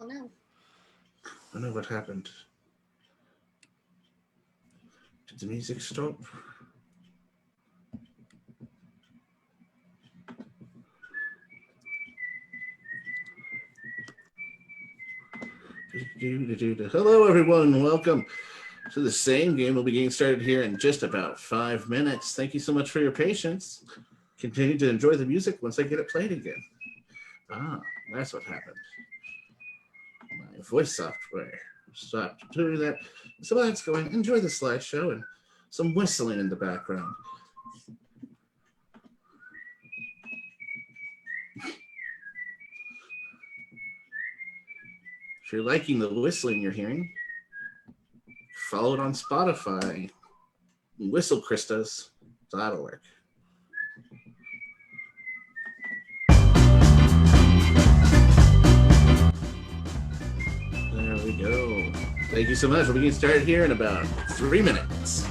no. I know what happened. Did the music stop? Hello, everyone, and welcome to the same game. We'll be getting started here in just about 5 minutes. Thank you so much for your patience. Continue to enjoy the music once I get it played again. That's what happened. My voice software stopped doing that. So let's go and enjoy the slideshow and some whistling in the background. If you're liking the whistling you're hearing, follow it on Spotify, whistlecristas.org. There we go. Thank you so much. We'll be getting started here in about 3 minutes.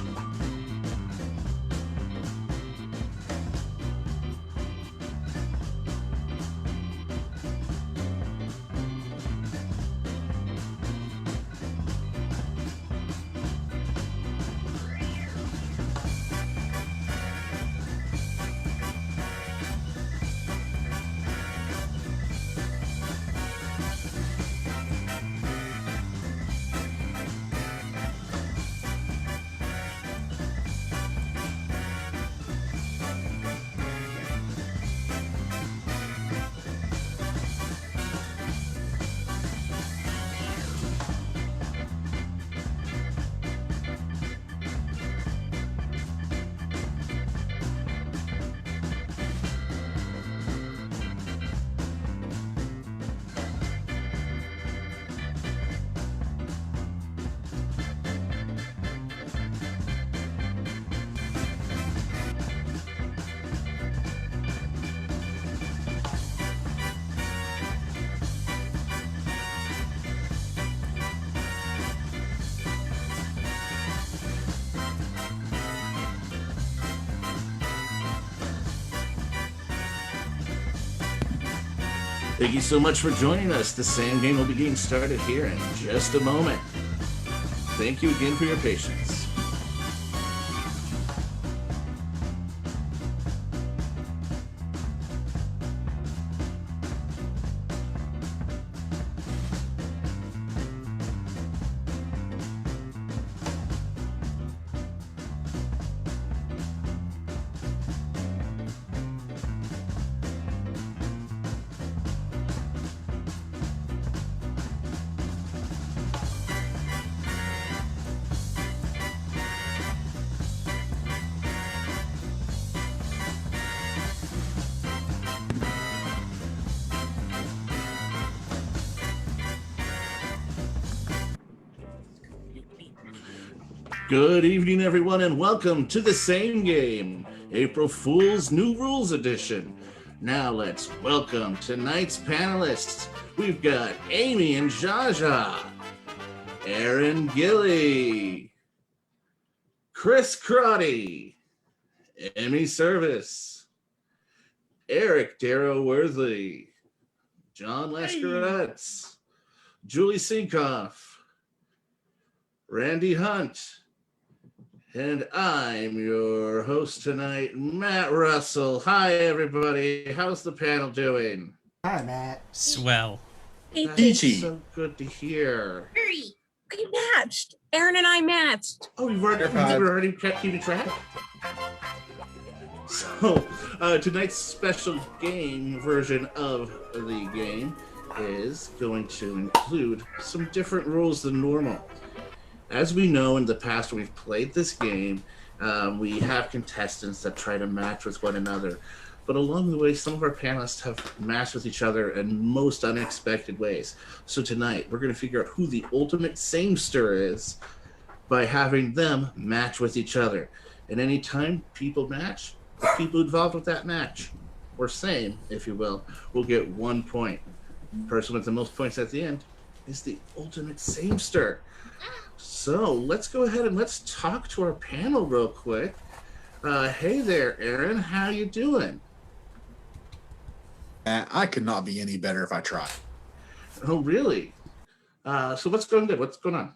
Thank you so much for joining us. The same game will be getting started here in just a moment. Thank you again for your patience. Good evening, everyone, and welcome to the same game, April Fool's New Rules Edition. Now let's welcome tonight's panelists. We've got Amy and Jaja, Aaron Gilly, Chris Crotty, Emmy Service, Eric Darrow Worthy, John Lascaretz, Julie Sinkoff, Randy Hunt, and I'm your host tonight, Matt Russell. Hi, everybody. How's the panel doing? Hi, Matt. Swell. That's so good to hear. Hurry! We matched. Aaron and I matched. Oh, you've already keeping track? So, tonight's special game version of the game is going to include some different rules than normal. As we know, in the past when we've played this game, we have contestants that try to match with one another. But along the way, some of our panelists have matched with each other in most unexpected ways. So tonight, we're going to figure out who the ultimate samester is by having them match with each other. And anytime people match, the people involved with that match, or same, if you will get 1 point. The person with the most points at the end is the ultimate samester. So let's go ahead and let's talk to our panel real quick. Hey there, Aaron. How you doing? I could not be any better if I tried. Oh, really? So what's going good? What's going on?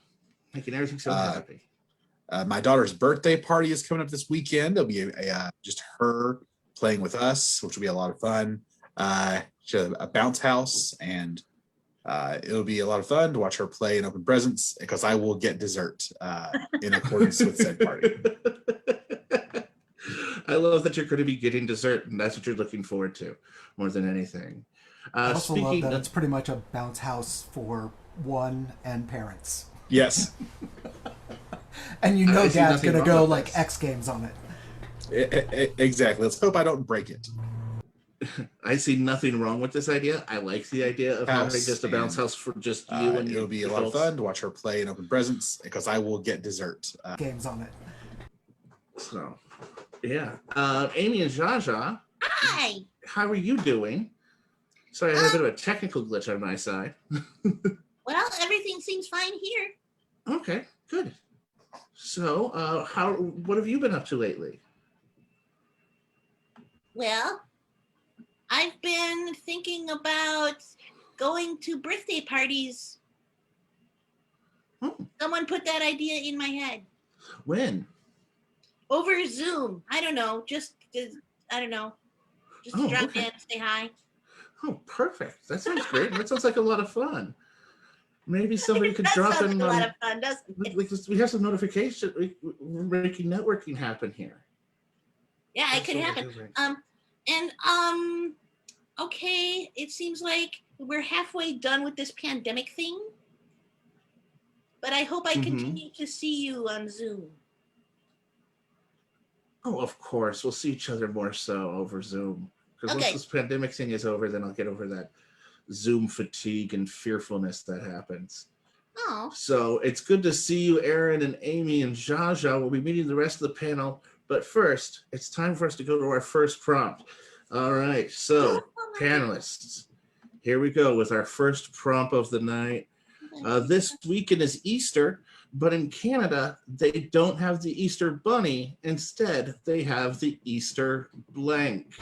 Making everything so happy. My daughter's birthday party is coming up this weekend. It'll be just her playing with us, which will be a lot of fun. She has a bounce house, and it'll be a lot of fun to watch her play and open presents because I will get dessert in accordance with said party. I love that you're going to be getting dessert, and that's what you're looking forward to more than anything. I also love that it's pretty much a bounce house for one and parents. Yes. And you know Dad's going to go like X Games on it. Exactly. Let's hope I don't break it. I see nothing wrong with this idea. I like the idea of having just a bounce house for just you and it'll be a lot of fun to watch her play and open presents because I will get dessert. Games on it. So, yeah. Amy and Jaja. Hi. How are you doing? Sorry, I had a bit of a technical glitch on my side. Well, everything seems fine here. Okay, good. So, what have you been up to lately? Well, I've been thinking about going to birthday parties. Oh. Someone put that idea in my head. When? Over Zoom. I don't know. Just to drop in, say hi. Oh, perfect. That sounds great. That sounds like a lot of fun. Maybe somebody could drop in. A lot of fun, doesn't it? We have some notification. We're making networking happen here. Yeah, it could happen. Okay, it seems like we're halfway done with this pandemic thing. But I hope I continue to see you on Zoom. Oh, of course. We'll see each other more so over Zoom. Because once this pandemic thing is over, then I'll get over that Zoom fatigue and fearfulness that happens. Oh. So it's good to see you, Aaron and Amy and Jaja. We'll be meeting the rest of the panel. But first, it's time for us to go to our first prompt. All right. So, panelists, here we go with our first prompt of the night. This weekend is Easter, but in Canada, they don't have the Easter bunny. Instead, they have the Easter blank.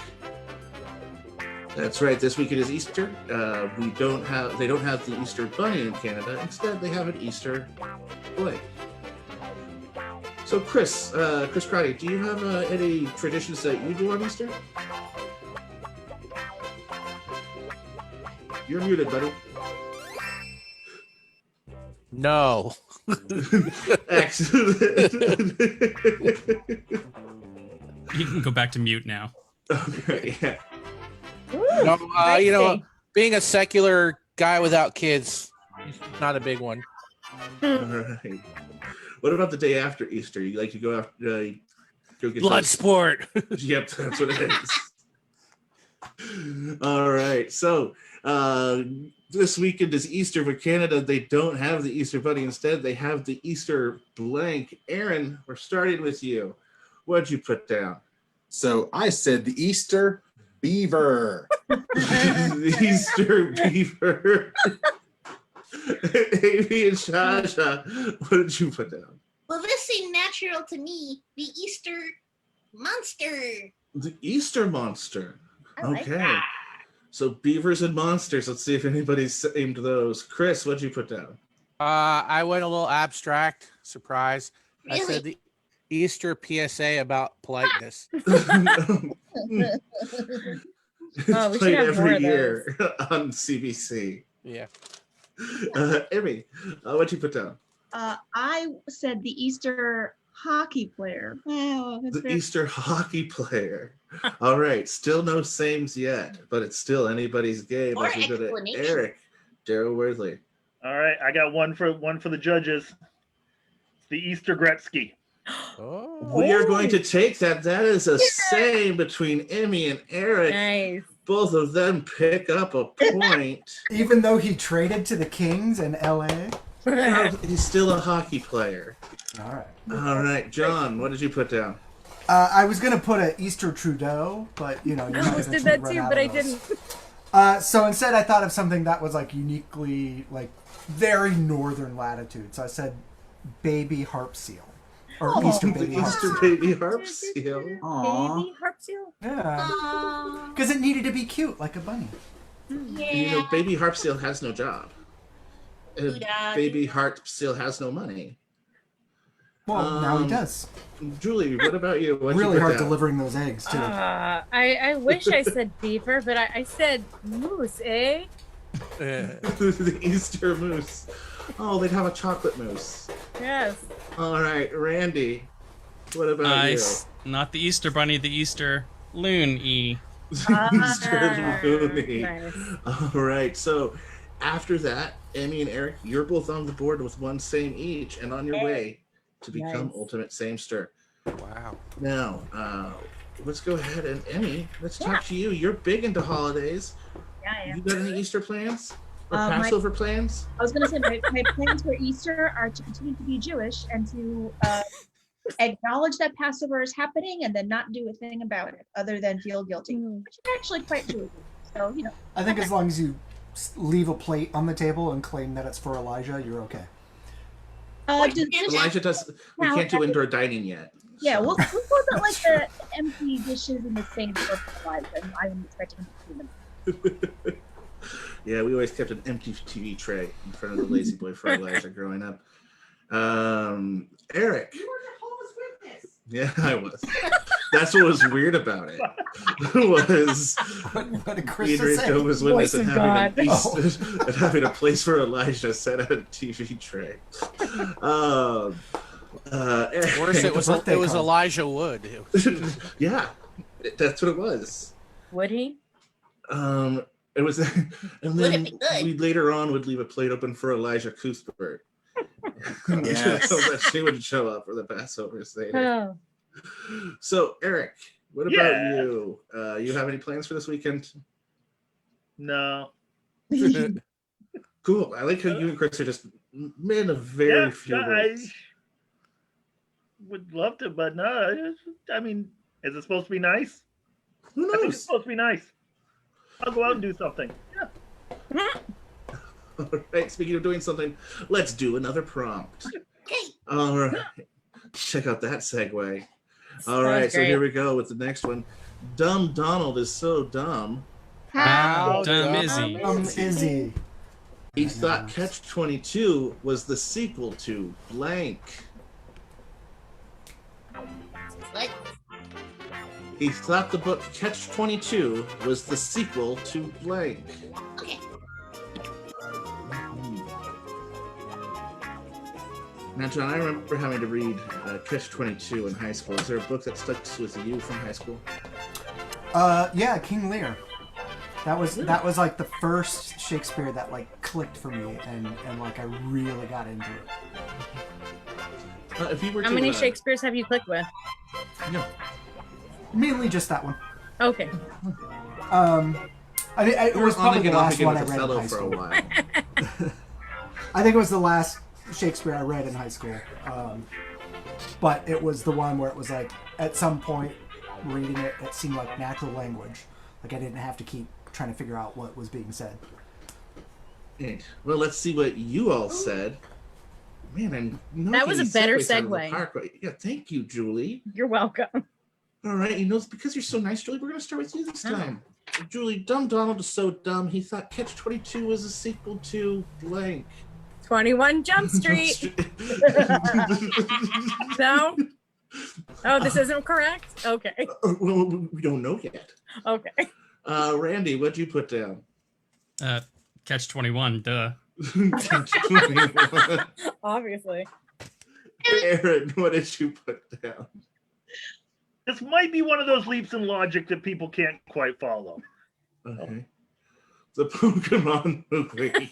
That's right. This weekend is Easter. They don't have the Easter bunny in Canada. Instead, they have an Easter blank. So, Chris Crowdy, do you have any traditions that you do on Easter? You're muted, buddy. No. Excellent. You can go back to mute now. Okay, yeah. No, being a secular guy without kids, not a big one. All right. What about the day after Easter? You like to go after go get blood sport? Yep, that's what it is. All right. So this weekend is Easter for Canada. They don't have the Easter bunny. Instead, they have the Easter blank. Aaron, we're starting with you. What'd you put down? So I said the Easter beaver. The Easter beaver. Amy and Shasha, what did you put down? Well, this seemed natural to me. The Easter monster. The Easter monster. I like Okay. that. So beavers and monsters. Let's see if anybody's aimed those. Chris, what'd you put down? I went a little abstract. Surprise. Really? I said the Easter PSA about politeness. Oh, we should Played have more every of year on CBC. Yeah. Emmy, what'd you put down? I said the Easter hockey player. Oh, The Easter hockey player. All right, still no sames yet, but it's still anybody's game. Or As we go to explanation. Eric, Daryl Worthley. All right, I got one for the judges. It's the Easter Gretzky. Oh. We are going to take that. That is a same between Emmy and Eric. Nice. Both of them pick up a point. Even though he traded to the Kings in LA. He's still a hockey player. All right. All right, John, what did you put down? I was going to put an Easter Trudeau, but you I might almost did eventually that run too, out but of I those. didn't. So instead, I thought of something that was like uniquely, like very northern latitude. So I said baby harp seal. Or Easter The baby harp Easter seal. baby harp seal. Baby harp seal. Yeah. Aw, Because it needed to be cute, like a bunny. yeah. You know, baby harp seal has no job. Baby Heart still has no money. Well, now he does. Julie, what about you? What'd you Really put hard down? delivering those eggs too. I wish I said beaver, but I said moose, eh? The Easter moose. Oh, they'd have a chocolate moose. Yes. All right, Randy, what about you? Not the Easter bunny, the Easter loon-y. Easter loony. Nice. All right, so after that, Emmy and Eric, you're both on the board with one same each and on your way to become Nice. Ultimate Samester. Wow. Now, let's go ahead and Emmy, let's talk to you. You're big into holidays. Yeah, yeah. You got any Easter plans? Or My- Passover plans? I was going to say my plans for Easter are to continue to be Jewish and to acknowledge that Passover is happening and then not do a thing about it other than feel guilty, which is actually quite Jewish. So, you know. I think as long as you leave a plate on the table and claim that it's for Elijah, you're okay. Elijah does. We Now, can't do indoor dining yet. Yeah, so. we'll put like the empty dishes in the sink for Elijah. And I'm expecting him to clean them. Yeah, we always kept an empty TV tray in front of the lazy boy for Elijah growing up. Eric. You were Jehovah's Witness. Yeah, I was. That's what was weird about it. Was What did being Krista raised say? Jehovah's Witness Voice and of having, God. and having a place for Elijah set at a TV tray. Worse, it was birthday card. Elijah Wood. It was- Yeah, that's what it was. Would he? It was, and then be good. we later on would leave a plate open for Elijah Cuthbert. Yes. So that she would show up for the Passover Seder. Oh. So, Eric, what about Yeah. you? You have any plans for this weekend? No. Cool. I like how you and Chris are just men of very Yeah, few I words. would love to, but no. I mean, is it supposed to be nice? Who I think it's knows? supposed to be nice. I'll go out and do something. Yeah. All right. Speaking of doing something, let's do another prompt. Okay. All right. Check out that segue. All That right. was So great. here we go with the next one. Dumb Donald is so dumb. How dumb is he? Izzy. He thought Catch 22 was the sequel to blank. What? He thought the book Catch 22 was the sequel to blank. Okay. Now, John, I remember having to read Catch 22 in high school. Is there a book that stuck with you from high school? Yeah, King Lear. That was like the first Shakespeare that like clicked for me and like I really got into it. If you were How to, many Shakespeares have you clicked with? No. Mainly just that one. Okay. I mean, it You were was on probably the again, off last again one I with read in Othello high for a school. while. I think it was the last Shakespeare I read in high school. But it was the one where it was like, at some point, reading it, it seemed like natural language. Like I didn't have to keep trying to figure out what was being said. Right. Well, let's see what you all said. Man, I'm That was a better segue. Yeah, thank you, Julie. You're welcome. All right, because you're so nice, Julie, we're going to start with you this Oh. time. Julie, Dumb Donald is so dumb, he thought Catch 22 was a sequel to blank. 21 Jump Street. No? Oh, this isn't correct? Okay. Well, we don't know yet. Okay. Randy, what'd you put down? Catch 21, duh. Catch 21. Obviously. Aaron, what did you put down? This might be one of those leaps in logic that people can't quite follow. Okay. The Pokemon movie.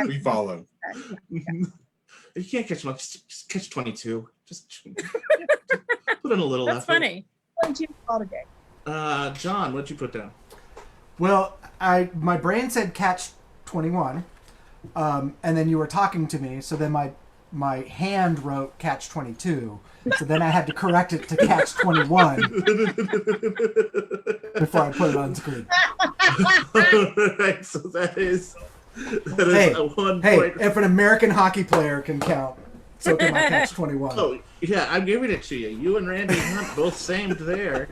We follow. You can't catch much. Just catch 22. Just put in a little That's effort. funny. 22 all the day. John, what'd you put down? Well, my brain said catch 21, and then you were talking to me, so then my hand wrote catch 22, so then I had to correct it to catch 21 before I put it on screen. Alright, so that is Hey, a 1 Hey, point. if an American hockey player can count, so can my catch 21. Oh, yeah, I'm giving it to you. You and Randy Hunt both samed there.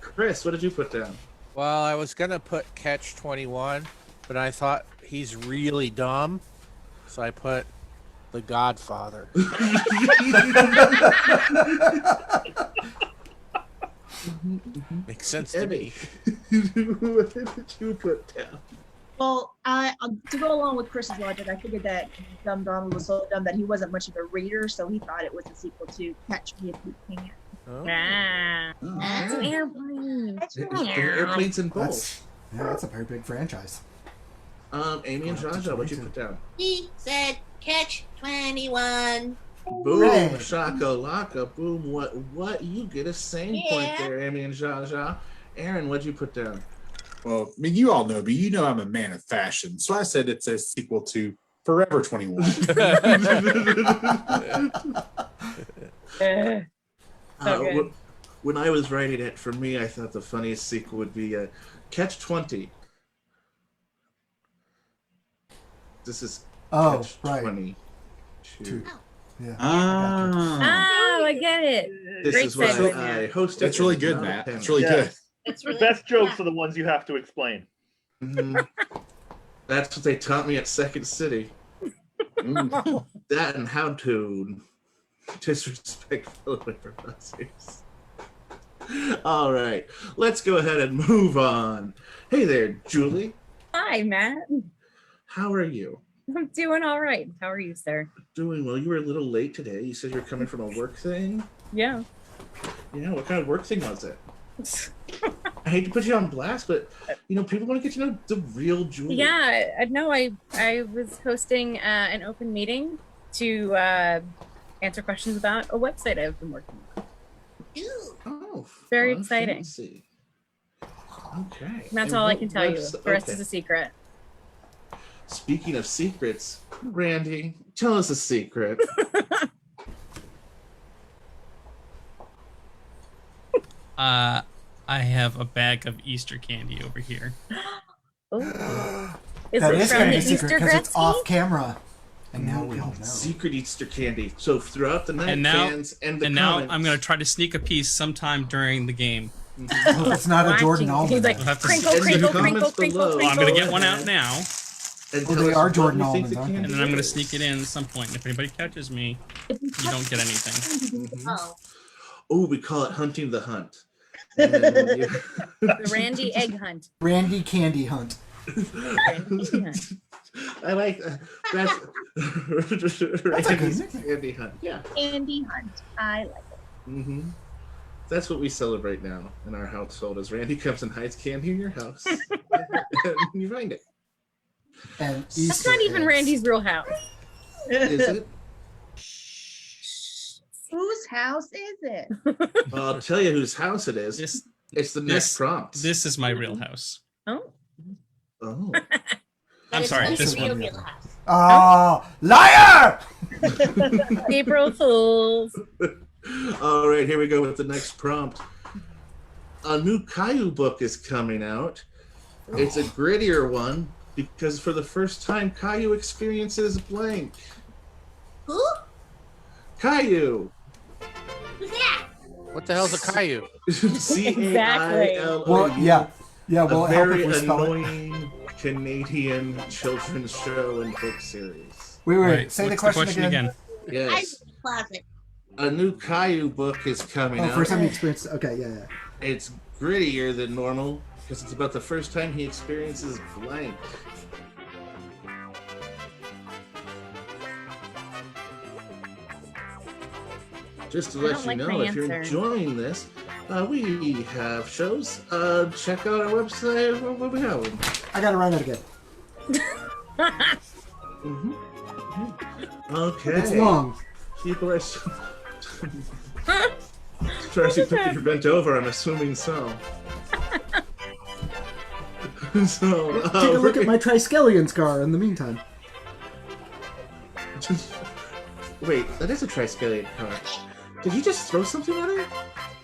Chris, what did you put down? Well, I was gonna put Catch 21, but I thought he's really dumb. So I put The Godfather. Makes sense to me. What did you put down? Well, to go along with Chris's logic, I figured that Dumb Donald was so dumb that he wasn't much of a reader, so he thought it was a sequel to Catch Me If You Can. Oh. That's an airplane. Airplanes in both. That's a very big franchise. Amy and Jaja, what'd you put down? He said Catch 21. Boom, Hey. shaka laka, boom. What? You get a same point there, Amy and Jaja. Aaron, what'd you put down? Well, I mean, you all know, but you know I'm a man of fashion. So I said it's a sequel to Forever 21. So good. When I was writing it, for me, I thought the funniest sequel would be Catch 20. This is Catch right. 22. Yeah. Oh, I get it. This Great is what segue. I hosted. That's really It's good, not a Matt. panel. That's really good. That's The really best jokes are the ones you have to explain. Mhm. That's what they taught me at Second City. That and how to disrespect fellow buzzers. All right, let's go ahead and move on. Hey there, Julie. Hi, Matt. How are you? I'm doing all right. How are you, sir? Doing well. You were a little late today. You said you're coming from a work thing. Yeah. Yeah, what kind of work thing was it? I hate to put you on blast, but people want to get to know the real Julie. Yeah, no, I was hosting an open meeting to answer questions about a website I've been working on. Ooh. Oh, Very fun, exciting. fancy. Okay. And that's And all I what can tell you. website- The rest okay. is a secret. Speaking of secrets, Randy, tell us a secret. I have a bag of Easter candy over here. Oh. Is That it is from kind the of a secret Easter because it's Gretzky? off camera. And now we all know. Secret Easter candy. So throughout the night, And now- fans and the And now comments, I'm going to try to sneak a piece sometime during the game. I hope it's not a Jordan Watching. He's Allman. like, We'll have to crinkle, see. In the crinkle, comments crinkle, below. crinkle, Well, I'm going to crinkle. get one out now, and Well, tell they us are what Jordan you think almonds, the aren't they? candy and then I'm going to is. sneak it in at some point. And if anybody catches me, you don't get anything. Oh. Oh, we call it hunting the hunt. And then you- The Randy Egg Hunt. Randy Candy Hunt. Randy Hunt. I like that. That's Randy's candy hunt. Yeah. Andy Hunt. I like it. Mm-hmm. That's what we celebrate now in our household. As Randy comes and hides candy in your house, and you find it. And That's Easter not even eggs. Randy's real house. Is it? Whose house is it? Well, I'll tell you whose house it is. This It's the next prompt. this is my real house. Oh. Oh. I'm sorry, It's this a real, one. real house. Oh, liar! April Fools. All right, here we go with the next prompt. A new Caillou book is coming out. It's a grittier one because for the first time, Caillou experiences blank. Who? Caillou. Who's that? What the hell's a Caillou? C-A-I-L-O-U. Well, yeah. Yeah, well, A help very if we spell it. annoying Canadian children's show and book series. Wait, Right, say the what's question, again. I Yes. closet. A new Caillou book is coming Oh, out. first time you experienced. Okay, yeah. It's grittier than normal because it's about the first time he experiences blank. Just to I let don't you like know, my if you're answer. enjoying this, we have shows. Check out our website. What we have? I gotta write it again. Okay. It's long. People are. Darcy, think you're bent over. I'm assuming so. So Take a look at my Triskelion scar in the meantime. Wait, that is a Triskelion card. Did you just throw something at her?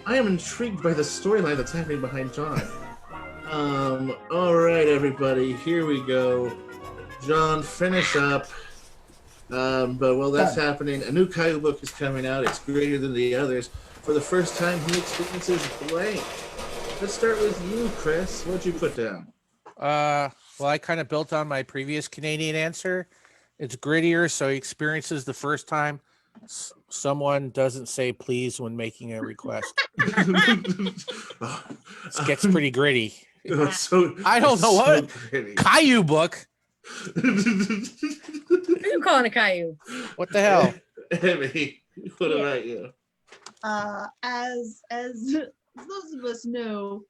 I am intrigued by the storyline that's happening behind John. Alright, everybody, here we go. John, finish up. But while that's happening, a new Caillou book is coming out. It's greater than the others. For the first time, he experiences blank. Let's start with you, Chris. What'd you put down? Well, I kind of built on my previous Canadian answer. It's grittier, so he experiences the first time someone doesn't say please when making a request. It gets pretty gritty. So I don't know what gritty. Caillou book. Who are you calling a Caillou? What the hell? Emmy, what about you? As those of us know,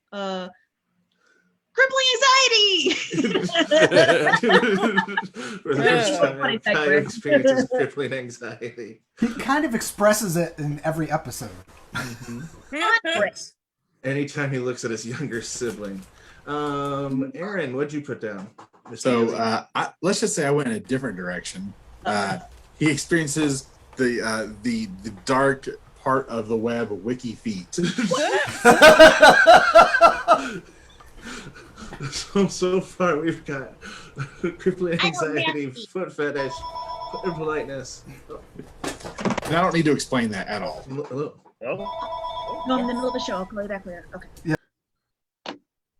crippling anxiety. For the first time, Funny Caillou segue. experiences crippling anxiety. He kind of expresses it in every episode. Anytime he looks at his younger sibling. Aaron, what'd you put down? So let's just say I went in a different direction. He experiences the dark part of the web wiki feet. So far we've got crippling anxiety, foot fetish, impoliteness. And I don't need to explain that at all. No, I'm in the middle of the show. I'll call you back later. Okay.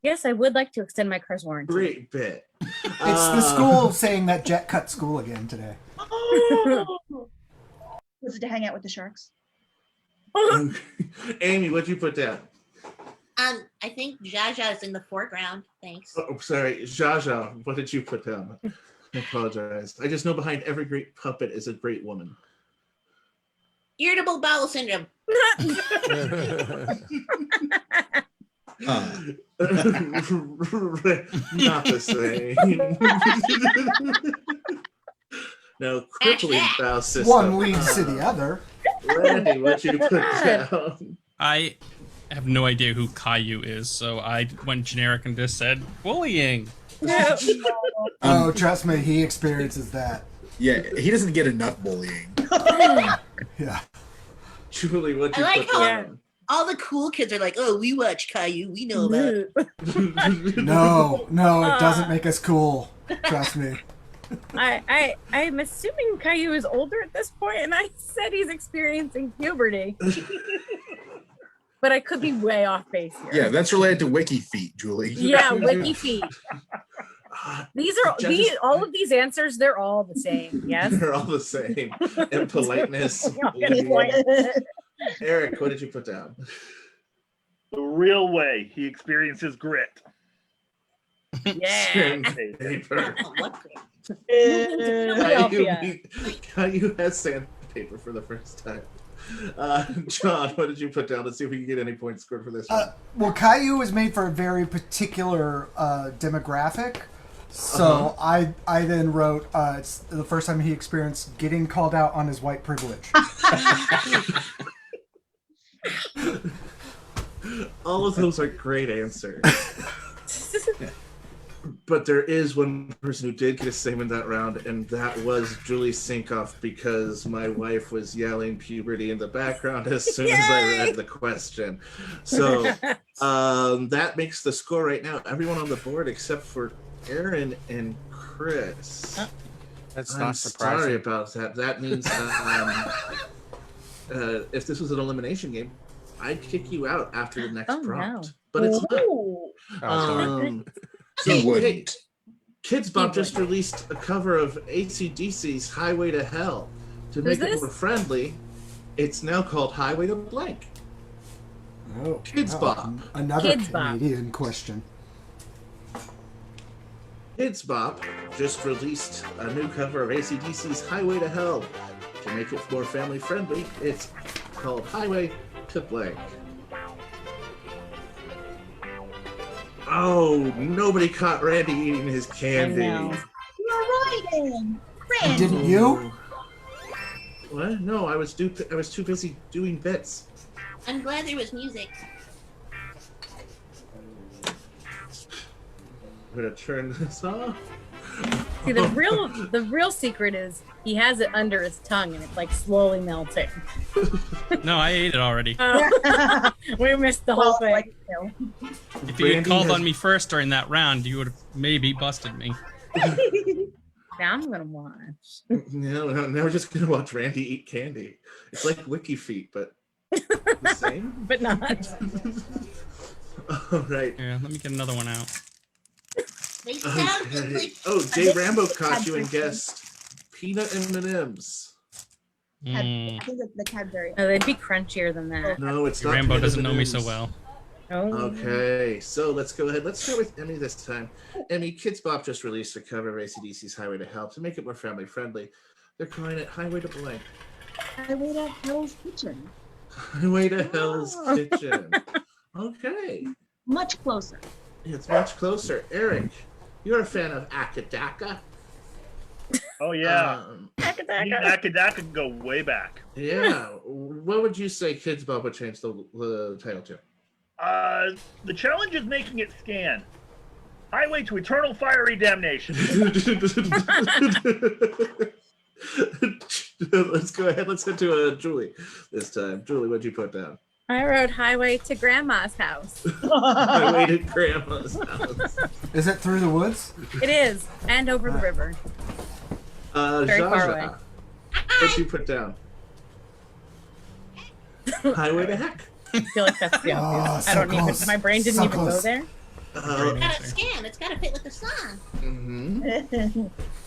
Yes, I would like to extend my car's warranty. Great bit. It's the school saying that Jet cut school again today. Was it to hang out with the sharks? Amy, what'd you put down? I think Jaja is in the foreground. Thanks. Oh, sorry, Jaja, what did you put down? I apologize. I just know behind every great puppet is a great woman. Irritable bowel syndrome. Not the same. No, crippling bowel system. One leads to the other. Randy, what you put down? I have no idea who Caillou is, so I went generic and just said bullying. Oh, trust me, he experiences that. Yeah, he doesn't get enough bullying. Yeah. Julie, what you I like put how down? all the cool kids are like, "Oh, we watch Caillou. We know about it." No, it doesn't make us cool. Trust me. I'm assuming Caillou is older at this point, and I said he's experiencing puberty. But I could be way off base here. Yeah, that's related to wiki feet, Julie. Yeah, wiki feet. All of these answers, they're all the same. Yes. They're all the same. And politeness. Eric, what did you put down? The real way he experiences grit. Yeah. Sandpaper. What? Caillou has sandpaper for the first time. John, what did you put down? Let's see if we can get any points scored for this one. Well, Caillou is made for a very particular demographic. So I then wrote, it's the first time he experienced getting called out on his white privilege. All of those are great answers. But there is one person who did get a same in that round, and that was Julie Sinkoff, because my wife was yelling puberty in the background as soon as I read the question. So that makes the score right now. Everyone on the board except for Aaron and Chris. That's I'm not surprising. sorry about that. That means if this was an elimination game, I'd kick you out after the next prompt. No. But it's not. Oh, So, He hey, wouldn't. Kids Bop just released a cover of AC/DC's Highway to Hell. To make it more friendly, it's now called Highway to Blank. Oh, Kids Bop. Another Kids Bop. Canadian question. Kids Bop just released a new cover of AC/DC's Highway to Hell. To make it more family friendly, it's called Highway to Blank. Oh, nobody caught Randy eating his candy. I know. You're right, Aaron. Randy. Didn't you? What? No, I was too busy doing bits. I'm glad there was music. I'm gonna turn this off. See, the real secret is he has it under his tongue and it's like slowly melting. No, I ate it already. We missed the whole thing. Like, If you had Randy called has- on me first during that round, you would have maybe busted me. Now I'm gonna watch. No, now we're just gonna watch Randy eat candy. It's like Wiki Feet, but the same. But not. All right. Yeah, let me get another one out. They sound Okay. like Oh, Jay Rambo caught you and guessed peanut M&Ms. Mm. I think it's the Cadbury. Oh, they'd be crunchier than that. No, it's not. Rambo peanut doesn't know me so M&Ms. well. Oh. Okay, so let's go ahead. Let's start with Emmy this time. Emmy, Kids Bop just released a cover of AC/DC's Highway to Hell to make it more family friendly. They're calling it Highway to Blank. Highway to Hell's Kitchen. Highway to Hell's Kitchen. Okay, Much closer. it's much closer. Eric, you're a fan of Akadaka. Oh yeah. Me and Akadaka. Akadaka go way back. Yeah. What would you say Kids Bop would change the title to? The challenge is making it scan. Highway to eternal fiery damnation. Let's go ahead. Let's head to Julie this time. Julie, what'd you put down? I wrote Highway to Grandma's house. Highway to Grandma's house. Is it through the woods? It is, and over the river. Very far Jaja, away. what'd you put down? Highway to Heck. I feel like that's the obvious. so I don't close. even. My brain didn't So even go close. there. it's gotta scan. It's gotta fit with the song.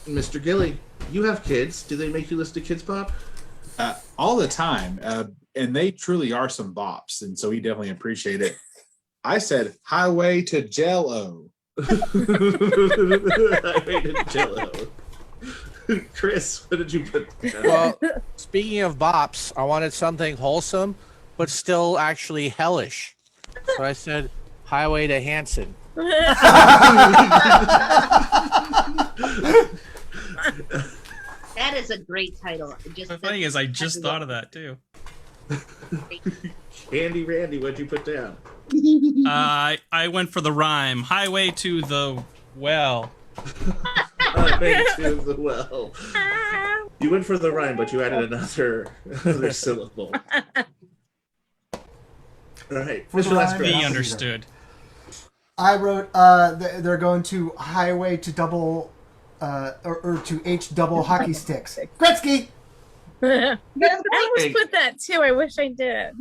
Mr. Gilly, you have kids. Do they make you listen to Kids Bop? All the time, and they truly are some bops, and so we definitely appreciate it. I said Highway to Jello. Highway to Jello. Chris, what did you put down? Well, speaking of bops, I wanted something wholesome, but still actually hellish. So I said Highway to Hanson. That is a great title. The funny is, I just thought of that too. Andy Randy, what'd you put down? I went for the rhyme. Highway to the well. Highway to the well. You went for the rhyme, but you added another syllable. All right. For the Mr. Last rhyme, Chris. He understood. I wrote they're going to highway to double or to H double hockey sticks. Gretzky. I almost put that too. I wish I did.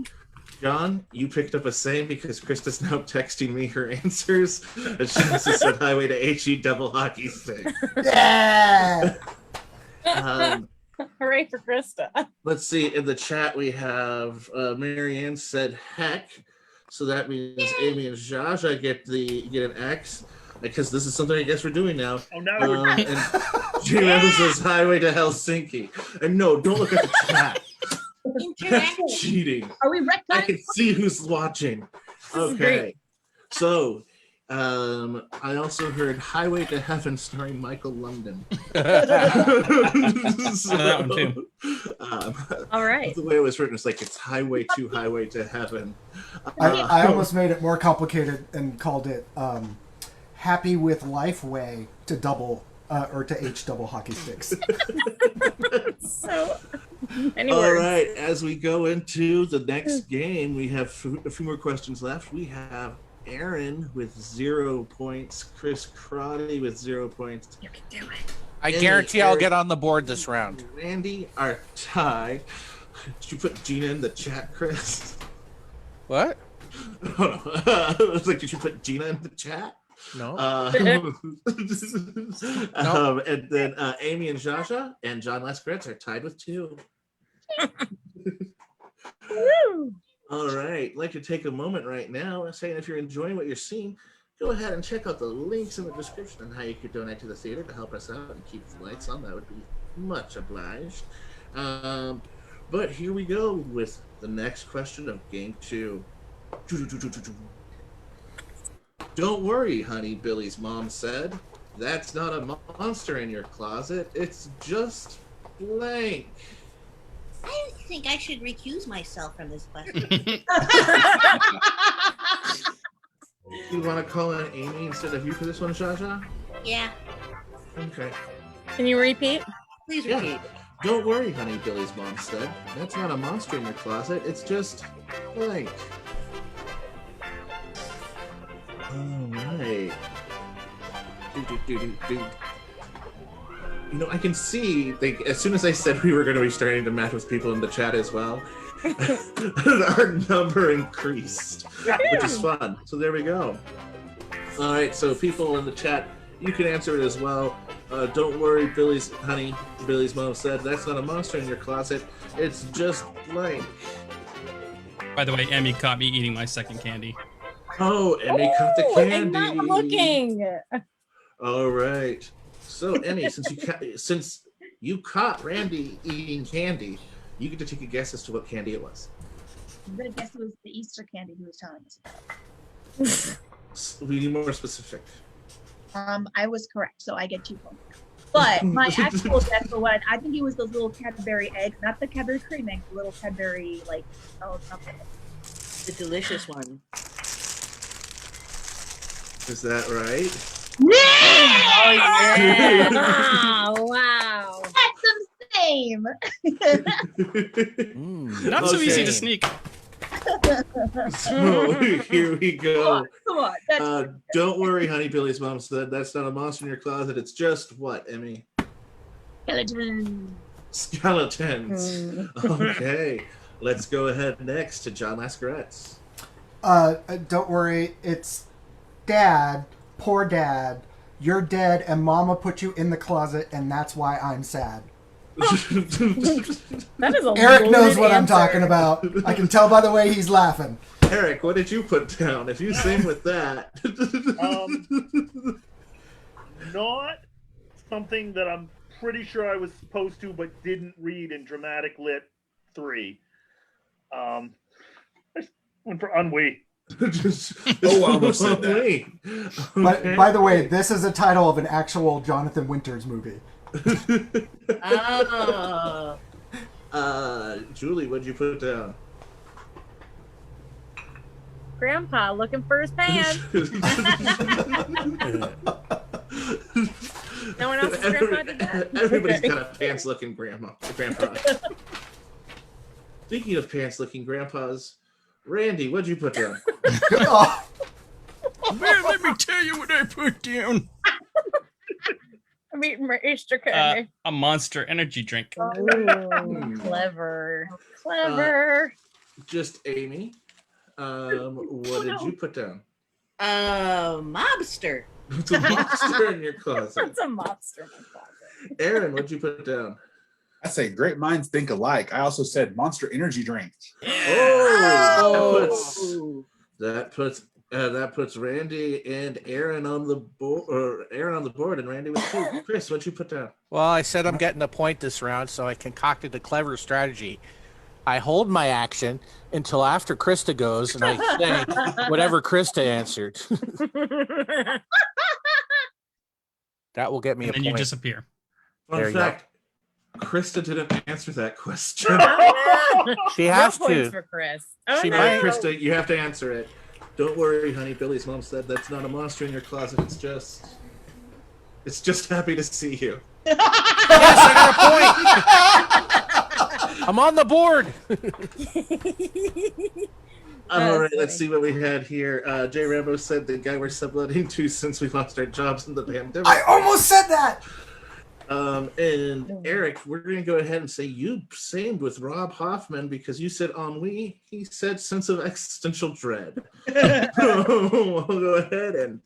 John, you picked up a same because Krista's now texting me her answers. And she also said highway to HE double hockey stick. Yeah. Hooray for Krista. Let's see. In the chat, we have Marianne said heck. So that means Amy and Jaja get an X. Because this is something I guess we're doing now. Oh, now we're And J-Rambo says highway to Helsinki. And no, don't look at the chat. Interaction. Cheating. Are we I retconning? can see who's watching. is Okay. great. So, I also heard Highway to Heaven starring Michael London. That one too. All right. The way it was written, it's like it's Highway to Heaven. I almost made it more complicated and called it Happy with Life Way to double or to H double hockey sticks. So many All words. right, as we go into the next game, we have a few more questions left. We have Aaron with 0 points, Chris Crotty with 0 points. You can do it. I Any guarantee I'll Eric- get on the board this round. Randy are tied. Did you put Gina in the chat, Chris? What? I was like, did you put Gina in the chat? No. And then Amy and Jaja and John Lascretz are tied with 2. Woo! All right, I'd like to take a moment right now and say if you're enjoying what you're seeing, go ahead and check out the links in the description on how you could donate to the theater to help us out and keep the lights on. That would be much obliged. But here we go with the next question of Game 2. Don't worry, honey, Billy's mom said. That's not a monster in your closet. It's just blank. I think I should recuse myself from this question. You want to call in Amy instead of you for this one, Jaja? Yeah, Okay. Can you repeat? please Yeah. repeat. Don't worry, honey, Billy's mom said. That's not a monster in your closet. It's just blank. All right. You know, I can see, as soon as I said we were going to be starting to match with people in the chat as well, our number increased, which is fun. So there we go. All right, so people in the chat, you can answer it as well. Don't worry, Billy's mom said, that's not a monster in your closet. It's just blank. By the way, Emmy caught me eating my second candy. Oh, Emmy caught the candy. I'm not looking. All right. So, Emmy, since you caught Randy eating candy, you get to take a guess as to what candy it was. I'm gonna guess it was the Easter candy he was telling us about. We need more specific. I was correct, so I get 2 points. But my actual guess for what I think it was those little Cadbury eggs, not the Cadbury cream eggs, the little Cadbury something. The delicious one. Is that right? Yeah! Oh, wow. That's some same. Not so easy to sneak. So here we go. Come on. That's Don't worry, honey. Billy's mom said that's not a monster in your closet. It's just what, Emmy? Skeletons. Okay, let's go ahead next to John Lascaretz. Don't worry, it's Dad, poor Dad. You're dead, and Mama put you in the closet, and that's why I'm sad. That is a Eric knows what I'm answer. talking about. I can tell by the way he's laughing. Eric, what did you put down? If you sing with that. Not something that I'm pretty sure I was supposed to, but didn't read in Dramatic Lit 3. I went for ennui. I almost said that. But by the way, this is a title of an actual Jonathan Winters movie. Julie, what'd you put down? Grandpa looking for his pants. No one else's grandpa did that. Everybody's got a pants-looking grandpa. Speaking of pants-looking grandpas, Randy, what'd you put down? Man, let me tell you what I put down. I'm eating my Easter candy. A Monster energy drink. Ooh, clever. Clever. Just Amy. What did you put down? Mobster. It's a monster in your closet. It's a monster in my closet. Aaron, what'd you put down? I say great minds think alike. I also said Monster energy drink. Oh, that puts Randy and Aaron on the board, or Aaron on the board, and Randy with 2. Chris, what'd you put down? Well, I said I'm getting a point this round, so I concocted a clever strategy. I hold my action until after Krista goes, and I say whatever Krista answered. That will get me a And then point. you disappear. There Fun you fact, Krista didn't answer that question. She has No points to. for Chris. Oh, She no. might. Krista, you have to answer it. Don't worry, honey. Billy's mom said that's not a monster in your closet. It's just happy to see you. Yes, I got a point. I'm on the board. All right, let's see what we had here. Jay Rambo said the guy we're subletting to since we lost our jobs in the pandemic. I almost said that! And Eric, we're going to go ahead and say you same with Rob Hoffman because you said ennui. He said sense of existential dread. We'll go ahead and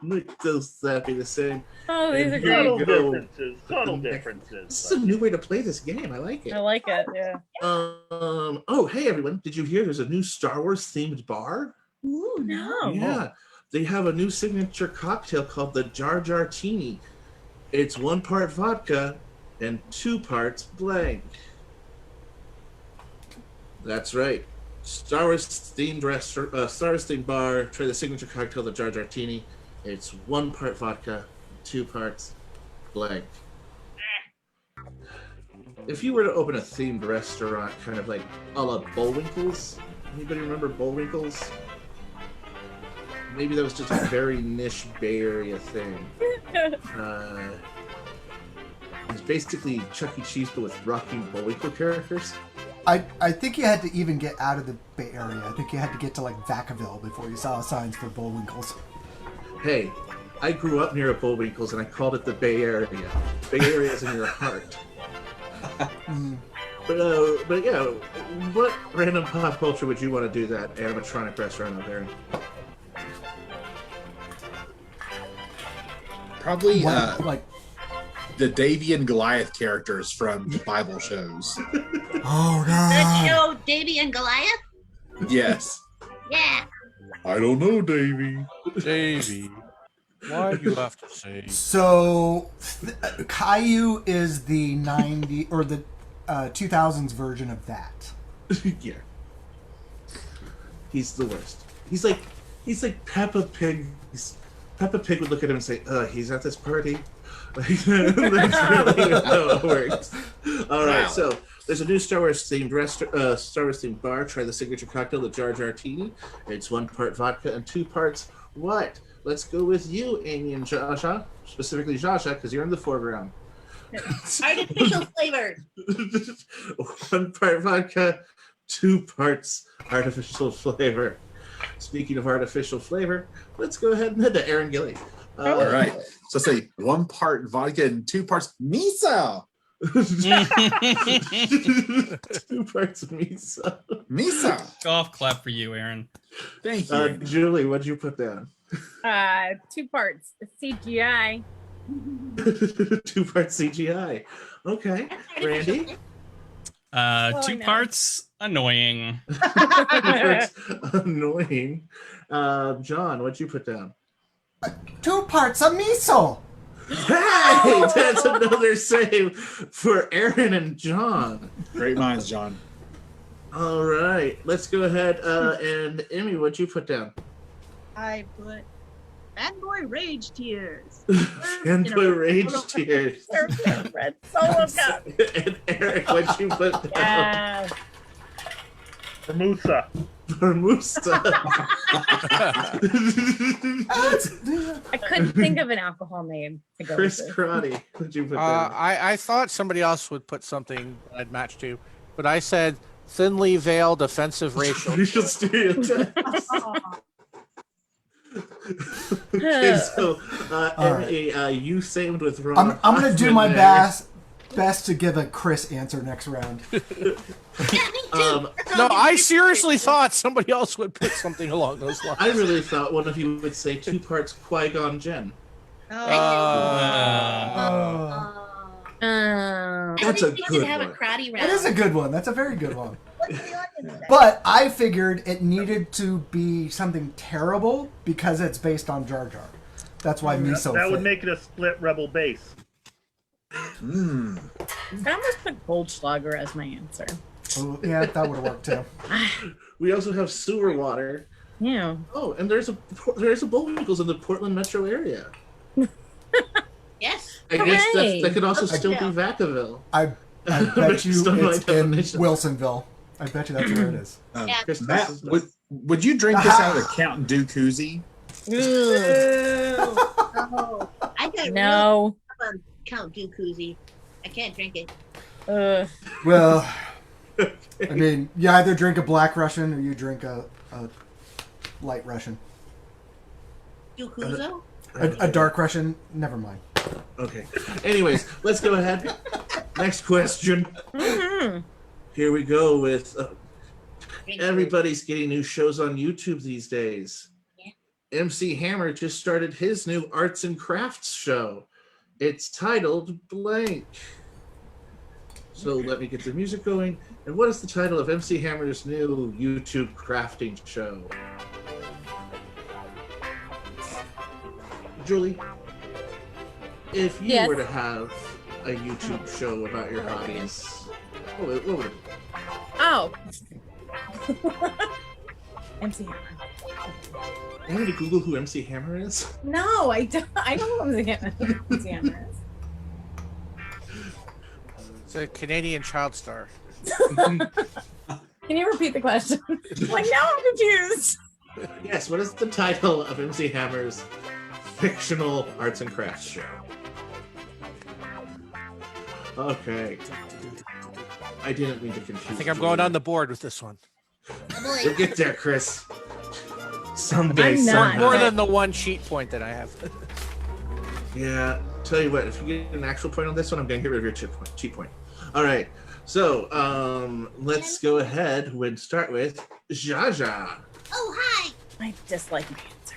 make those happy the same. Oh, these are And here great. we go. Subtle differences. This is a new way to play this game. I like it. I like it. Yeah. Oh, hey everyone! Did you hear? There's a new Star Wars themed bar. Ooh, No. Yeah, they have a new signature cocktail called the Jar Jar Teeny. It's 1 part vodka and 2 parts blank. That's right. Star Wars themed bar. Try the signature cocktail, the Jar Jar Teeny. It's 1 part vodka, 2 parts blank. If you were to open a themed restaurant, kind of like a la Bullwinkle's, anybody remember Bullwinkle's? Maybe that was just a very niche Bay Area thing. It's basically Chuck E. Cheese, but with rocking Bullwinkle characters. I think you had to even get out of the Bay Area. I think you had to get to like Vacaville before you saw signs for Bullwinkles. Hey, I grew up near a Bullwinkle's and I called it the Bay Area. Bay Area is in your heart. But yeah, what random pop culture would you want to do that animatronic restaurant out there? Probably like the Davy and Goliath characters from the Bible shows. oh The god. show Davy and Goliath? Yes. Yeah. I don't know, Davy. Davy, why do you have to say? So Caillou is the 90 or the 2000s version of that. Yeah. He's the worst. He's like Peppa Pig. Peppa Pig would look at him and say, he's at this party. That's really how it works. All right, so there's a new Star Wars themed bar. Try the signature cocktail, the Jar Jar Tini. It's 1 part vodka and 2 parts what? Let's go with you, Amy and Jasha. Specifically Jasha, because you're in the foreground. Artificial flavored. 1 part vodka, 2 parts artificial flavor. Speaking of artificial flavor, let's go ahead and head to Aaron Gilly. All right. So say 1 part vodka and 2 parts miso. 2 parts miso. Miso. Golf clap for you, Aaron. Thank you. Julie, what'd you put down? 2 parts CGI. 2 parts CGI. Okay. Randy? 2 parts annoying. 2 parts annoying. John, what'd you put down? 2 parts of miso. Hey, that's another save for Aaron and John. Great minds, John. All right, let's go ahead and Emmy, what'd you put down? I put fanboy rage tears. Fanboy rage tears. Red Solo Cup. And Eric, what'd you put down? Yeah. Formosa. Formosa. I couldn't think of an alcohol name to go Chris with. Karate, what'd you put down? I thought somebody else would put something I'd match to, but I said thinly veiled offensive racial. Racial stereotypes. Okay, so Emmy, you saved with Ron. I'm gonna do my best to give a Chris answer next round. No, I seriously thought somebody else would put something along those lines. I really thought one of you would say 2 parts Qui-Gon Jinn. That's a good have one. a karate round. That is a good one. That's a very good one. But I figured it needed to be something terrible because it's based on Jar Jar. That's why miso. That would fit. make it a split rebel base. I almost put Goldschlager as my answer. Oh, yeah, that would have worked too. We also have sewer water. Yeah. Oh, and there's a Bullwinkles in the Portland metro area. Yes. I guess Hooray! that could also still be Yeah. Vacaville. I bet you Based on my it's in definition. Wilsonville. I bet you that's where it is. Yeah. Chris, Matt, this is would you drink this out of a Count Dooku koozie? Oh, I got No. real on Count Dookuzi. I can't drink it. Well, I mean, you either drink a black Russian or you drink a light Russian. Dookuzo? A dark Russian, never mind. Okay. Anyways, let's go ahead. Next question. Here we go with everybody's getting new shows on YouTube these days. Yeah. MC Hammer just started his new arts and crafts show. It's titled Blank. So let me get the music going. And what is the title of MC Hammer's new YouTube crafting show? Julie, if you Yes. were to have a YouTube show about your hobbies, what would it be? Oh. MC Hammer. You want me to Google who MC Hammer is? No, I don't. I don't know who MC Hammer is. It's a Canadian child star. Can you repeat the question? Like, now I'm confused. Yes, what is the title of MC Hammer's fictional arts and crafts show? Okay. I didn't mean to confuse I think I'm going on the board with this one. You'll get there, Chris. Someday, I'm not. somehow. More than the 1 cheat point that I have. Yeah, tell you what, if you get an actual point on this one, I'm going to get rid of your cheat point. All right, so let's go ahead and start with Jaja. Oh, hi. I dislike my answer.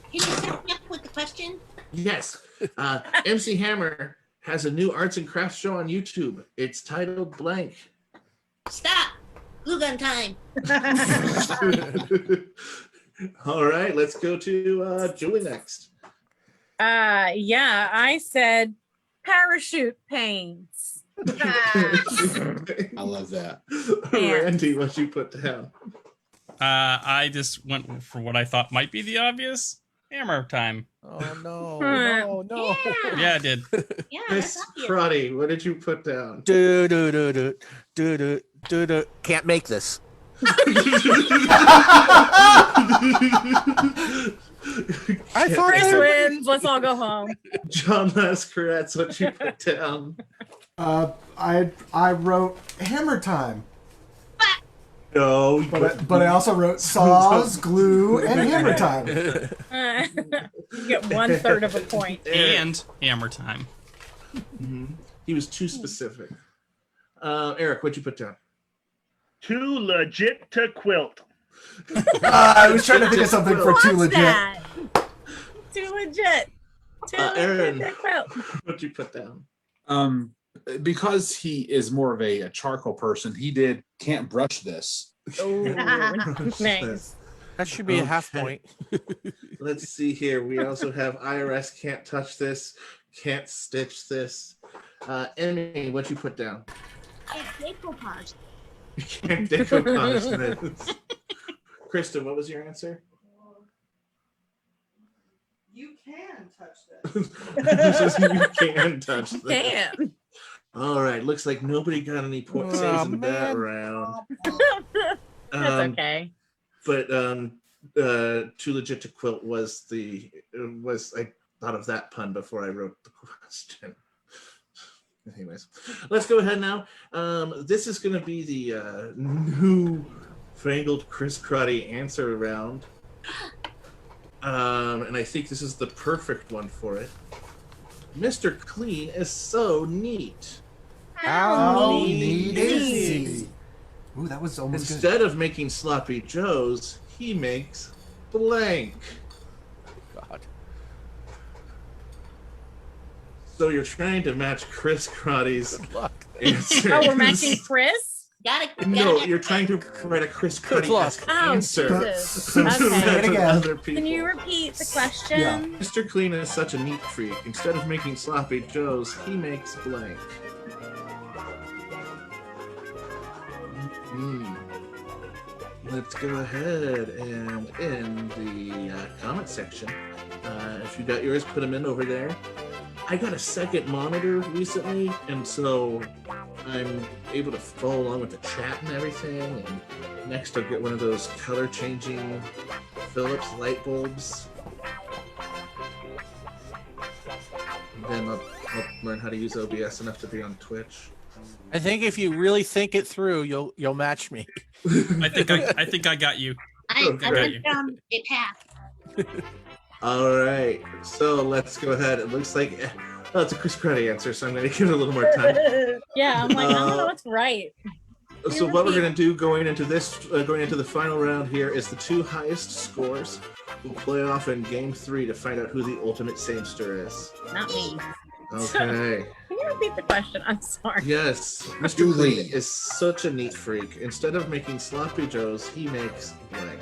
Can you set me up with the question? Yes. MC Hammer has a new arts and crafts show on YouTube. It's titled blank. Stop. Glue gun time. All right, let's go to Julie next. Yeah, I said parachute pains. I love that. Randy, what you put down? I just went for what I thought might be the obvious. Hammer time. Oh no, no. Yeah, I did. Yeah, Miss that's obvious. Crotty, what did you put down? Do do do do do do do do. Can't make this. I thought Chris wins. Let's all go home. John Lascaretz, what you put down? I wrote Hammer Time, No, but I also wrote saws, glue, and Hammer Time. You get 1/3 of a point. And hammer time. he was too specific. Eric, what'd you put down? Too legit to quilt. I was trying to think of something for too What's legit. that? Too legit. Too Aaron. legit. Well, What'd you put down? Because he is more of a charcoal person, he did can't brush this. oh, nice. That should be a half Okay. point. Let's see here. We also have IRS can't touch this, can't stitch this. Emmy, what'd you put down? It's decoupage. You can't decoupage this. Kristen, what was your answer? You can touch this. You can touch this. Damn. All right, looks like nobody got any points Oh, in that man. round. That's okay. But too legit to quilt was I thought of that pun before I wrote the question. Anyways, let's go ahead now. This is going to be the new fangled Chris Crotty answer round. And I think this is the perfect one for it. Mr. Clean is so neat. How neat is neat. he? Ooh, that was almost good. Instead of making sloppy joes, he makes blank. God. So you're trying to match Chris Crotty's Good luck. answer. Oh, we're matching Chris? No, you're trying to write a Chris Good Crotty luck. Oh, answer. Jesus. So Okay. that's again. other people. Can you repeat the question? Yeah. Mr. Clean is such a neat freak. Instead of making sloppy joes, he makes blank. Let's go ahead and in the comment section, if you got yours, put them in over there. I got a second monitor recently, and so I'm able to follow along with the chat and everything. And next, I'll get one of those color-changing Philips light bulbs. And then I'll learn how to use OBS enough to be on Twitch. I think if you really think it through, you'll match me. I think I got you. I Okay. went down a path. All right, so let's go ahead. It looks like it's a Chris Crotty answer, so I'm going to give it a little more time. Yeah, I'm like, I don't know what's right. So what we're going to do going into the final round here is the two highest scores will play off in game 3 to find out who the ultimate samester is. Not me. Okay. Can you repeat the question? I'm sorry. Yes, Mr. Julie. Clean is such a neat freak. Instead of making sloppy joes, he makes blank.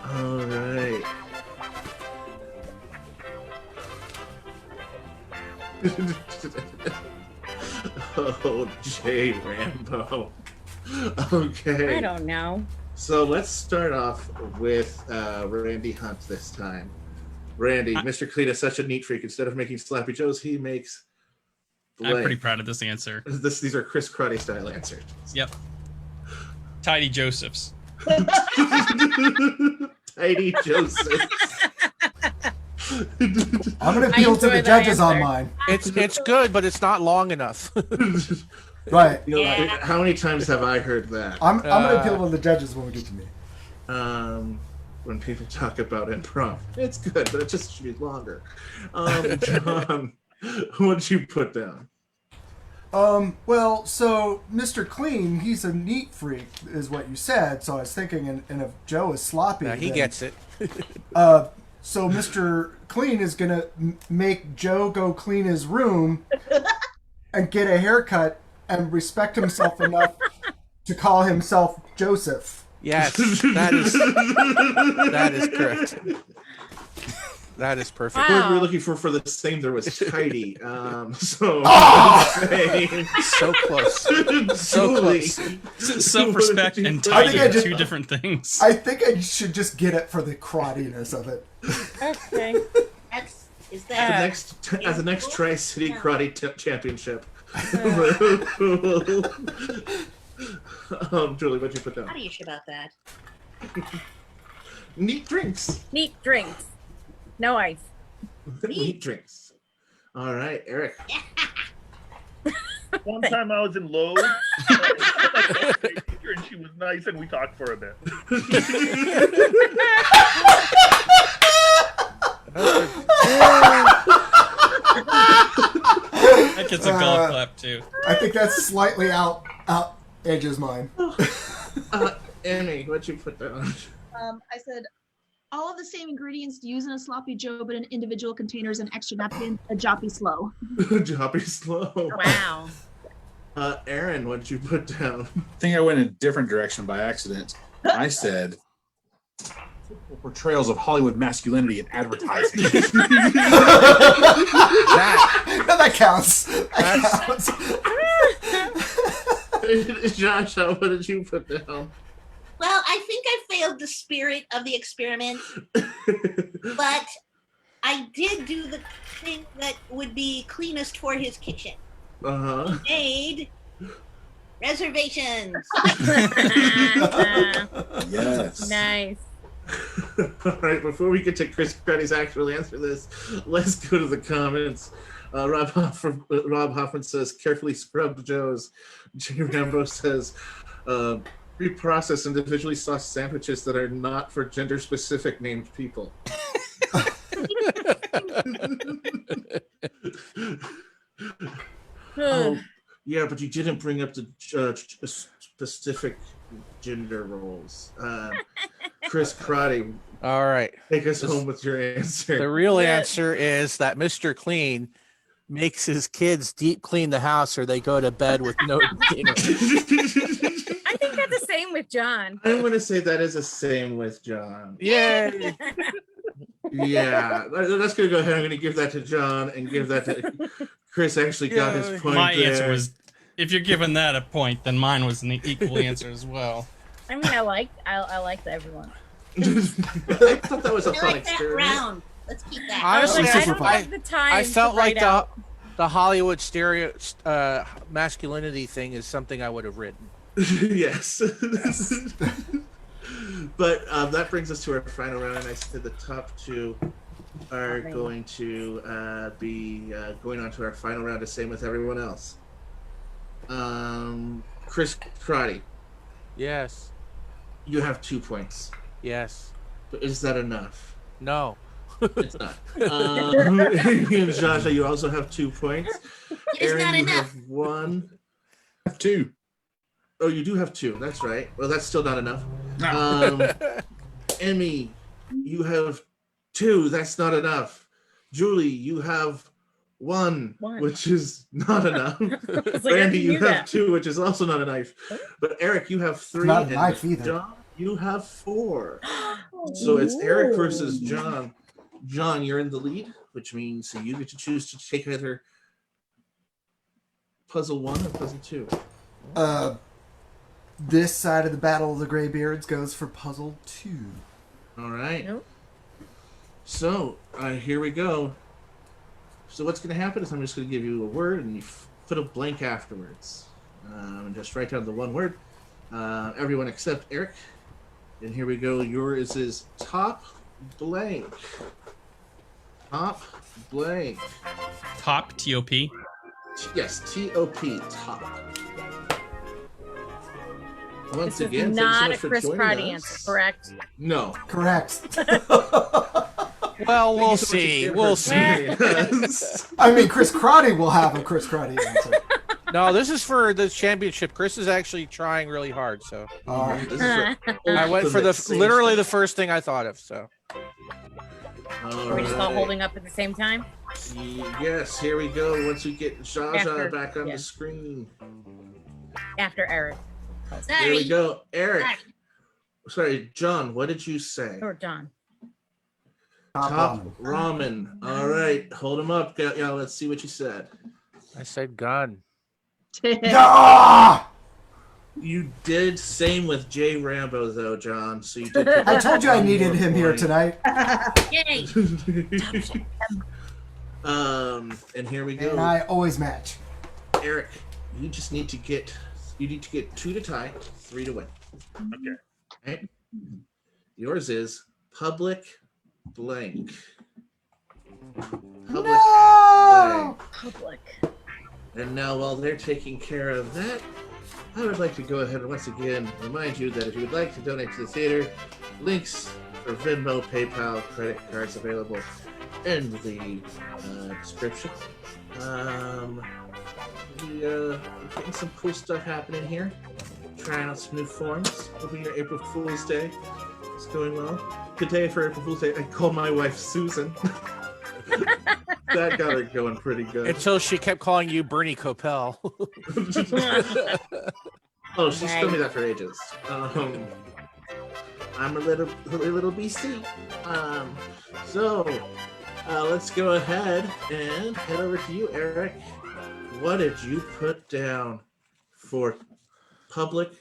All right. Oh, Jay Rambo. Okay. I don't know. So let's start off with Randy Hunt this time. Randy, Mr. Clean is such a neat freak. Instead of making sloppy joes, he makes blank. I'm pretty proud of this answer. These are Chris Crotty style answers. Yep. Tidy Josephs. Tidy Joseph. I'm gonna appeal to enjoy the that judges on answer. mine. It's good, but it's not long enough. Right. You know, how many times have I heard that? I'm gonna appeal to the judges when we get to me. When people talk about improv, it's good, but it just should be longer. John, what'd you put down? Well, so Mr. Clean, he's a neat freak, is what you said. So I was thinking, and if Joe is sloppy, Yeah, he then- gets it. So Mr. Clean is going to make Joe go clean his room and get a haircut and respect himself enough to call himself Joseph. Yes, that is correct. That is perfect. The word we were looking for the same there was tidy. So So close. So close. Self-respect and tidy are two different things. I think I should just get it for the karate-ness of it. Okay. Is that as the next Tri-City Karate Championship. Julie, what'd you put down? How do you about that? Neat drinks. Neat drinks. No ice. Neat drinks. All right, Eric. One time I was in Lowe's, and she was nice, and we talked for a bit. That gets a golf clap too. I think that's slightly out edges mine. Emmy, what'd you put down? I said all of the same ingredients used in a sloppy Joe, but in individual containers and extra napkins. A joppy slow. Joppy slow. Wow. Aaron, what'd you put down? I think I went in a different direction by accident. I said portrayals of Hollywood masculinity in advertising. That counts. That counts. Josh, what did you put down? Well, I think I failed the spirit of the experiment, but I did do the thing that would be cleanest for his kitchen. Uh-huh. Made reservations. Yes. Nice. All right, before we get to Chris Cruddy's actual answer to this, let's go to the comments. Rob Hoffman says, carefully scrubbed Joes. Jay Rambo says, reprocessed individually sauced sandwiches that are not for gender-specific named people. Oh, yeah, but you didn't bring up the specific gender roles. Chris Crotty. All right. Take us home with your answer. The real answer is that Mr. Clean makes his kids deep clean the house or they go to bed with no dinner. I think that's the same with John. I'm going to say that is the same with John. Yay. Yeah. That's going to go ahead. I'm going to give that to John and give that to Chris. Actually got his point. My there. answer was, if you're giving that a point, then mine was an equal answer as well. I mean, I liked everyone. I thought that was a I fun like that experiment. round. Let's keep that. Honestly, I don't have the time. I felt to like write out. the Hollywood stereo masculinity thing is something I would have written. Yes. But that brings us to our final round, and I said the top two are going to be going on to our final round, the same with everyone else. Chris Crotty, Yes. you have 2 points. Yes. But is that enough? No. It's not. Joshua, you also have 2 points. It's Aaron, not you enough. have 1. I have 2. Oh, you do have 2. That's right. Well, that's still not enough. Emmy, you have 2. That's not enough. Julie, you have 1, which is not enough. Randy, you have 2, which is also not enough. But Eric, you have 3. Not a and knife either. John, you have 4. So it's Eric versus John. John, you're in the lead, which means you get to choose to take either puzzle 1 or puzzle 2. This side of the Battle of the Greybeards goes for puzzle 2. All right. Nope. So here we go. So what's going to happen is I'm just going to give you a word and you put a blank afterwards. And just write down the one word. Everyone except Eric. And here we go. Yours is top blank. Top blank. Top, T-O-P. Yes, T-O-P, top. Once This again, is thanks so not much a for Chris joining Crotty us. answer, correct? No. Correct. Well, we'll Thank you so much see. again We'll for see. joining us. I mean, Chris Crotty will have a Chris Crotty answer. No, this is for the championship. Chris is actually trying really hard, so All right. This is for I went for ultimate literally safety. the first thing I thought of. So All Are we just all holding up at the same time? Yes, here we go. Once we get Zsa After- back on yeah. the screen. After Eric. There we Sorry. go. Eric. Sorry. Sorry, John, what did you say? Or John. Top ramen. ramen. All right, hold him up. Yeah, let's see what you said. I said gun. Ah! You did same with Jay Rambo though, John. So you did. I told you I one needed more him here point. tonight. Yay. And here we go. And I always match. Eric, you just need to get 2 to tie, 3 to win. Okay. Okay. Yours is public blank. Public No! blank. Public. And now while they're taking care of that, I would like to go ahead and once again remind you that if you would like to donate to the theater, links for Venmo, PayPal, credit cards available in the description. We're getting some cool stuff happening here. Trying out some new forms. Hoping your April Fool's Day is going well. Today for April Fool's Day, I called my wife Susan. That got her going pretty good. Until she kept calling you Bernie Coppell. Oh, she's told me that for ages. I'm a little BC. Let's go ahead and head over to you, Eric. What did you put down for public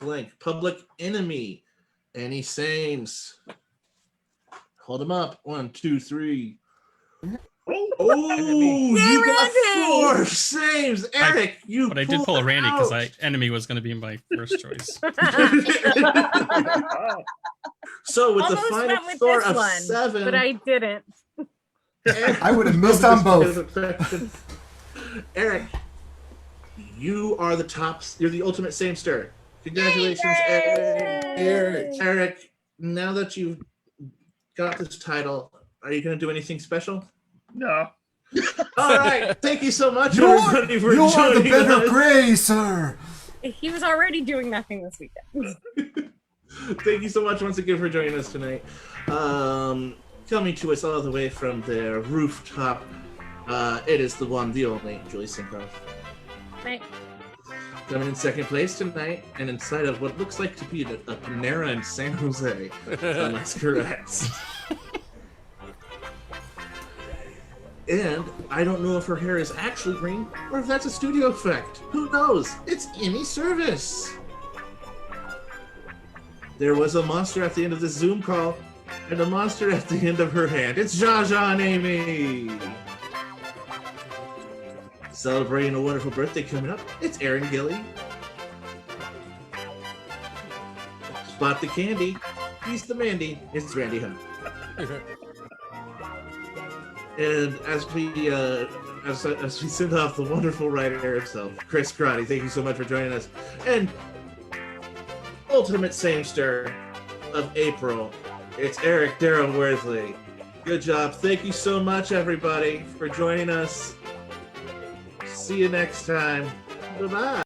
blank? Public enemy. Any sames? Hold them up. 1, 2, 3. Oh, you got 4 sames, Eric. But I did pull a Randy because because Enemy was going to be my first choice. Wow. So with the Almost final went with score this of one, 7, but I didn't. I would have missed on both. Eric, you are the top. You're the ultimate samester. Congratulations, Eric. Eric, now that you've got this title, are you going to do anything special? No. All right. Thank you so much, You're everybody, for the joining better us. gray, sir. He was already doing nothing this weekend. Thank you so much once again for joining us tonight. Coming to us all the way from the rooftop, it is the one, the only, Julie Sinkroff. Right. Coming in second place tonight, and inside of what looks like to be a Panera in San Jose. That's correct. And I don't know if her hair is actually green or if that's a studio effect. Who knows? It's Emmy Service. There was a monster at the end of this Zoom call, and a monster at the end of her hand. It's Zsa Zsa and Amy. Celebrating a wonderful birthday coming up, it's Aaron Gilly. Spot the candy. He's the Mandy. It's Randy Hunt. And as we send off the wonderful writer himself, Chris Crotty, thank you so much for joining us. And ultimate samester of April, it's Eric Darrell Worthley. Good job. Thank you so much, everybody, for joining us. See you next time. Bye-bye.